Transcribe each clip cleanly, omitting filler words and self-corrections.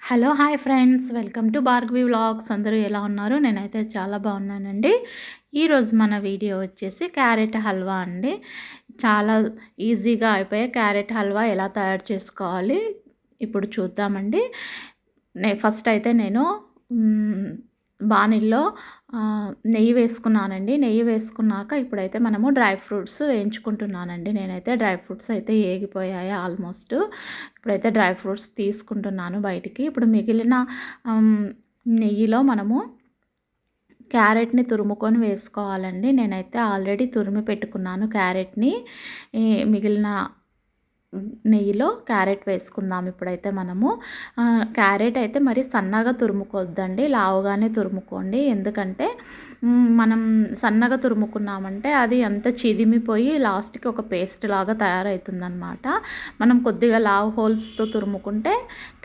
Hello hi friends, welcome to Bhargavi vlogs. అందరూ ఎలా ఉన్నారు? నేనైతే చాలా బాగున్నానండి. ఈరోజు మన వీడియో వచ్చేసి క్యారెట్ హల్వా అండి. చాలా ఈజీగా అయిపోయే క్యారెట్ హల్వా ఎలా తయారు చేసుకోవాలి ఇప్పుడు చూద్దామండి. ఫస్ట్ అయితే నేను బాణీల్లో నెయ్యి వేసుకున్నానండి. నెయ్యి వేసుకున్నాక ఇప్పుడైతే మనము డ్రై ఫ్రూట్స్ వేయించుకుంటున్నానండి. నేనైతే డ్రై ఫ్రూట్స్ అయితే ఏగిపోయాయి ఆల్మోస్ట్. ఇప్పుడైతే డ్రై ఫ్రూట్స్ తీసుకుంటున్నాను బయటికి. ఇప్పుడు మిగిలిన నెయ్యిలో మనము క్యారెట్ని తురుముకొని వేసుకోవాలండి. నేనైతే ఆల్రెడీ తురిమి పెట్టుకున్నాను క్యారెట్ని. మిగిలిన నెయ్యిలో క్యారెట్ వేసుకుందాం ఇప్పుడైతే మనము. క్యారెట్ అయితే మరి సన్నగా తురుముకోవద్దండి, లావుగానే తురుముకోండి. ఎందుకంటే మనం సన్నగా తురుముకున్నామంటే అది అంత చిదిమిపోయి లాస్ట్కి ఒక పేస్ట్ లాగా తయారవుతుందన్నమాట. మనం కొద్దిగా లావు హోల్స్తో తురుముకుంటే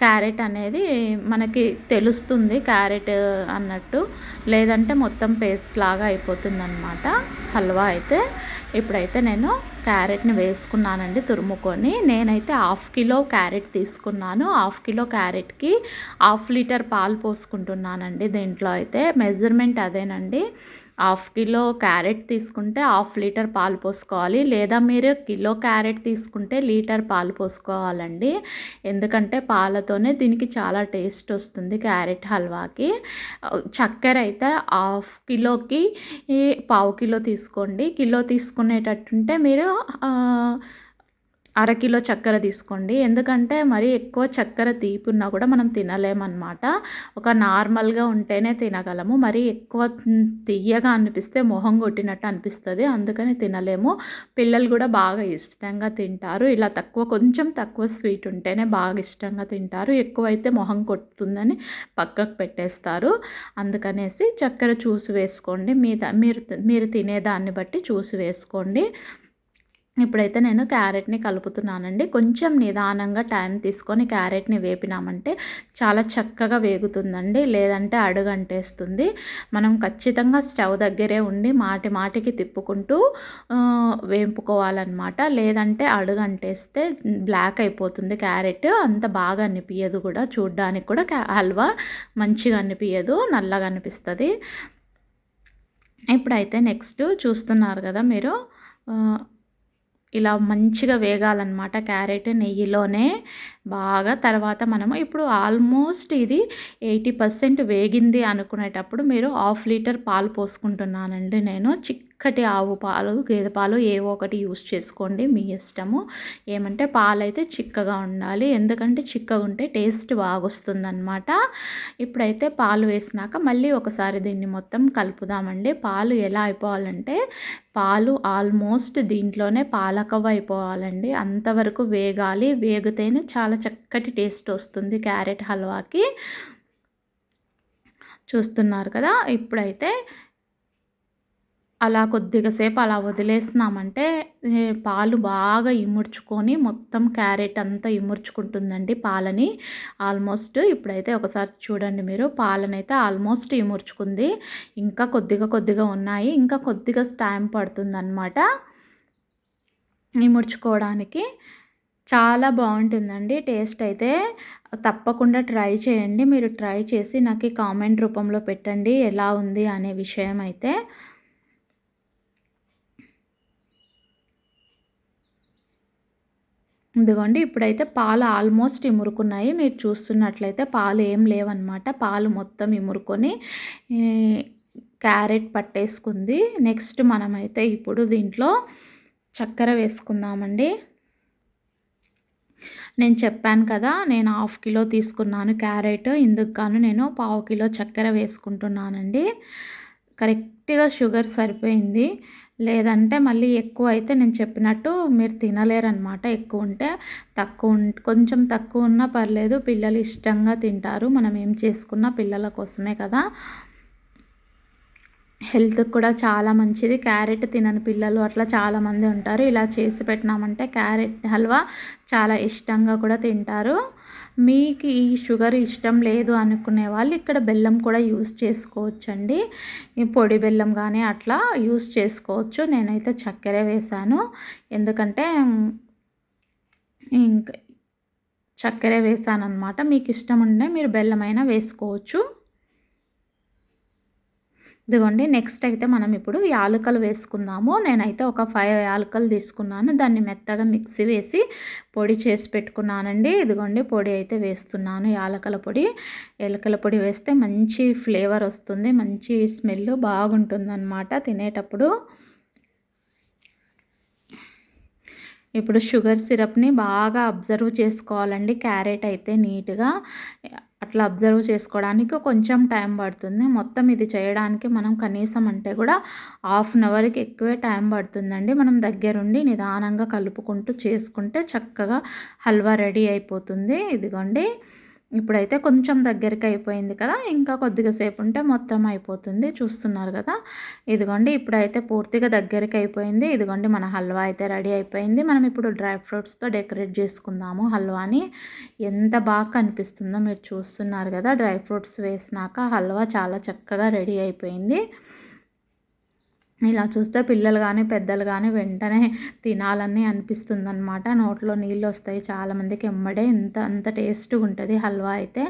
క్యారెట్ అనేది మనకి తెలుస్తుంది క్యారెట్ అన్నట్టు. లేదంటే మొత్తం పేస్ట్ లాగా అయిపోతుందన్నమాట హల్వా అయితే. ఇప్పుడైతే నేను క్యారెట్ని వేసుకున్నానండి తురుముకొని. నేనైతే 1/2 కిలో క్యారెట్ తీసుకున్నాను. 1/2 కిలో క్యారెట్కి 1/2 లీటర్ పాలు పోసుకుంటున్నానండి. దీంట్లో అయితే మెజర్మెంట్ అదేనండి. 1/2 కిలో క్యారెట్ తీసుకుంటే 1/2 లీటర్ పాలు పోసుకోవాలి. లేదా మీరు కిలో క్యారెట్ తీసుకుంటే లీటర్ పాలు పోసుకోవాలండి. ఎందుకంటే పాలతోనే దీనికి చాలా టేస్ట్ వస్తుంది క్యారెట్ హల్వాకి. చక్కెర అయితే 1/2 కిలోకి 1/4 కిలో తీసుకోండి. కిలో తీసుకునేటట్టుంటే మీరు అరకిలో చక్కెర తీసుకోండి. ఎందుకంటే మరీ ఎక్కువ చక్కెర తీపి ఉన్నా కూడా మనం తినలేమన్నమాట. ఒక నార్మల్గా ఉంటేనే తినగలము. మరీ ఎక్కువ తియ్యగా అనిపిస్తే మొహం కొట్టినట్టు అనిపిస్తుంది, అందుకని తినలేము. పిల్లలు కూడా బాగా ఇష్టంగా తింటారు. ఇలా కొంచెం తక్కువ స్వీట్ ఉంటేనే బాగా ఇష్టంగా తింటారు. ఎక్కువైతే మొహం కొట్టుతుందని పక్కకు పెట్టేస్తారు. అందుకనేసి చక్కెర చూసి వేసుకోండి. మీరు తినేదాన్ని బట్టి చూసి వేసుకోండి. ఇప్పుడైతే నేను క్యారెట్ని కలుపుతున్నానండి. కొంచెం నిదానంగా టైం తీసుకొని క్యారెట్ని వేపినామంటే చాలా చక్కగా వేగుతుందండి. లేదంటే అడుగంటేస్తుంది. మనం ఖచ్చితంగా స్టవ్ దగ్గరే ఉండి మాటికి తిప్పుకుంటూ వేపుకోవాలన్నమాట. లేదంటే అడుగంటేస్తే బ్లాక్ అయిపోతుంది క్యారెట్. అంత బాగా అనిపించదు కూడా, చూడ్డానికి కూడా హల్వా మంచిగా అనిపించదు, నల్లగా అనిపిస్తుంది. ఇప్పుడైతే నెక్స్ట్ చూస్తున్నారు కదా మీరు, ఇలా మంచిగా వేగాలన్నమాట క్యారెట్ నెయ్యిలోనే బాగా. తర్వాత మనము ఇప్పుడు ఆల్మోస్ట్ ఇది 80% వేగింది అనుకునేటప్పుడు మీరు 1/2 లీటర్ పాలు పోసుకుంటున్నానండి నేను. చిక్కటి ఆవు పాలు, గేదె పాలు ఏవో ఒకటి యూస్ చేసుకోండి, మీ ఇష్టము. ఏమంటే పాలు అయితే చిక్కగా ఉండాలి. ఎందుకంటే చిక్కగా ఉంటే టేస్ట్ బాగా వస్తుందన్నమాట. ఇప్పుడైతే పాలు వేసినాక మళ్ళీ ఒకసారి దీన్ని మొత్తం కలుపుదామండి. పాలు ఎలా అయిపోవాలంటే పాలు ఆల్మోస్ట్ దీంట్లోనే పాలకవ్వ అయిపోవాలండి. అంతవరకు వేగాలి. వేగితేనే చాలా చక్కటి టేస్ట్ వస్తుంది క్యారెట్ హల్వాకి. చూస్తున్నారు కదా. ఇప్పుడైతే అలా కొద్దిగా సేపు అలా వదిలేసినామంటే పాలు బాగా ఇముడ్చుకొని మొత్తం క్యారెట్ అంతా ఇముడ్చుకుంటుందండి పాలని ఆల్మోస్ట్. ఇప్పుడైతే ఒకసారి చూడండి మీరు, పాలనైతే ఆల్మోస్ట్ ఇముడ్చుకుంది. ఇంకా కొద్దిగా ఉన్నాయి. ఇంకా కొద్దిగా టైం పడుతుందన్నమాట ఇముడ్చుకోవడానికి. చాలా బాగుంటుందండి టేస్ట్ అయితే. తప్పకుండా ట్రై చేయండి. మీరు ట్రై చేసి నాకు కామెంట్ రూపంలో పెట్టండి ఎలా ఉంది అనే విషయం అయితే. ఇదిగోండి, ఇప్పుడైతే పాలు ఆల్మోస్ట్ ఇమురుకున్నాయి. మీరు చూస్తున్నట్లయితే పాలు ఏం లేవన్నమాట. పాలు మొత్తం ఇమురుకొని క్యారెట్ పట్టేసుకుంది. నెక్స్ట్ మనమైతే ఇప్పుడు దీంట్లో చక్కెర వేసుకుందామండి. నేను చెప్పాను కదా, నేను 1/2 కిలో తీసుకున్నాను క్యారెట్. ఇందుకు గాను నేను 1/4 కిలో చక్కెర వేసుకుంటున్నానండి. కరెక్ట్గా షుగర్ సరిపోయింది. లేదంటే మళ్ళీ ఎక్కువ అయితే నేను చెప్పినట్టు మీరు తినలేరనమాట. ఎక్కువ ఉంటే కొంచెం తక్కువ ఉన్నా పర్లేదు, పిల్లలు ఇష్టంగా తింటారు. మనం ఏం చేసుకున్నా పిల్లల కోసమే కదా. హెల్త్కి కూడా చాలా మంచిది. క్యారెట్ తినని పిల్లలు అట్లా చాలామంది ఉంటారు. ఇలా చేసి పెట్టినామంటే క్యారెట్ హల్వా చాలా ఇష్టంగా కూడా తింటారు. మీకు ఈ షుగర్ ఇష్టం లేదు అనుకునే వాళ్ళు ఇక్కడ బెల్లం కూడా యూస్ చేసుకోవచ్చండి. ఈ పొడి బెల్లం కానీ అట్లా యూస్ చేసుకోవచ్చు. నేనైతే చక్కెర వేశాను. ఎందుకంటే ఇంకా చక్కెర వేసానన్నమాట. మీకు ఇష్టం ఉంటే మీరు బెల్లమైనా వేసుకోవచ్చు. ఇదిగోండి నెక్స్ట్ అయితే మనం ఇప్పుడు యాలకులు వేసుకుందాము. నేనైతే ఒక 5 యాలకులు తీసుకున్నాను. దాన్ని మెత్తగా మిక్సీ వేసి పొడి చేసి పెట్టుకున్నానండి. ఇదిగోండి పొడి అయితే వేస్తున్నాను. యాలకుల పొడి. యాలకుల పొడి వేస్తే మంచి ఫ్లేవర్ వస్తుంది. మంచి స్మెల్ బాగుంటుందన్నమాట తినేటప్పుడు. ఇప్పుడు షుగర్ సిరప్‌ని బాగా అబ్జర్వ్ చేసుకోవాలండి. క్యారెట్ అయితే నీట్‌గా అట్లా అబ్జర్వ్ చేసుకోవడానికి కొంచెం టైం పడుతుంది. మొత్తం ఇది చేయడానికి మనం కనీసం అంటే కూడా హాఫ్ అన్ అవర్‌కి ఎక్కువే టైం పడుతుందండి. మనం దగ్గరుండి నిదానంగా కలుపుకుంటూ చేసుకుంటే చక్కగా హల్వా రెడీ అయిపోతుంది. ఇదిగోండి ఇప్పుడైతే కొంచెం దగ్గరికి అయిపోయింది కదా! ఇంకా కొద్దిగా సేపు ఉంటే మొత్తం అయిపోతుంది. చూస్తున్నారు కదా! ఇదిగోండి ఇప్పుడైతే పూర్తిగా దగ్గరికి అయిపోయింది. ఇదిగోండి మన హల్వా అయితే రెడీ అయిపోయింది. మనం ఇప్పుడు డ్రై ఫ్రూట్స్‌తో డెకరేట్ చేసుకుందాము హల్వాని. ఎంత బాగా కనిపిస్తుందో మీరు చూస్తున్నారు కదా! డ్రై ఫ్రూట్స్ వేసినాక హల్వా చాలా చక్కగా రెడీ అయిపోయింది. ఇలా చూస్తే పిల్లలు కానీ పెద్దలు కానీ వెంటనే తినాలని అనిపిస్తుందన్నమాట. నోట్లో నీళ్ళు వస్తాయి చాలామందికి ఎమ్మడే. అంత టేస్ట్గా ఉంటుంది హల్వా అయితే.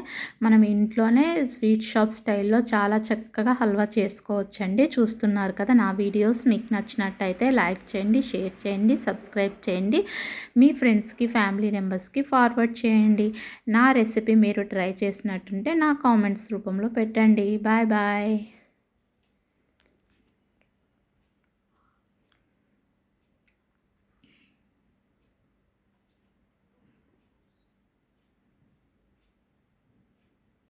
మనం ఇంట్లోనే స్వీట్ షాప్ స్టైల్లో చాలా చక్కగా హల్వా చేసుకోవచ్చండి. చూస్తున్నారు కదా నా వీడియోస్ మీకు నచ్చినట్టయితే లైక్ చేయండి, షేర్ చేయండి, సబ్స్క్రైబ్ చేయండి. మీ ఫ్రెండ్స్కి ఫ్యామిలీ మెంబర్స్కి ఫార్వర్డ్ చేయండి. నా రెసిపీ మీరు ట్రై చేసినట్టుంటే నా కామెంట్స్ రూపంలో పెట్టండి. Bye bye.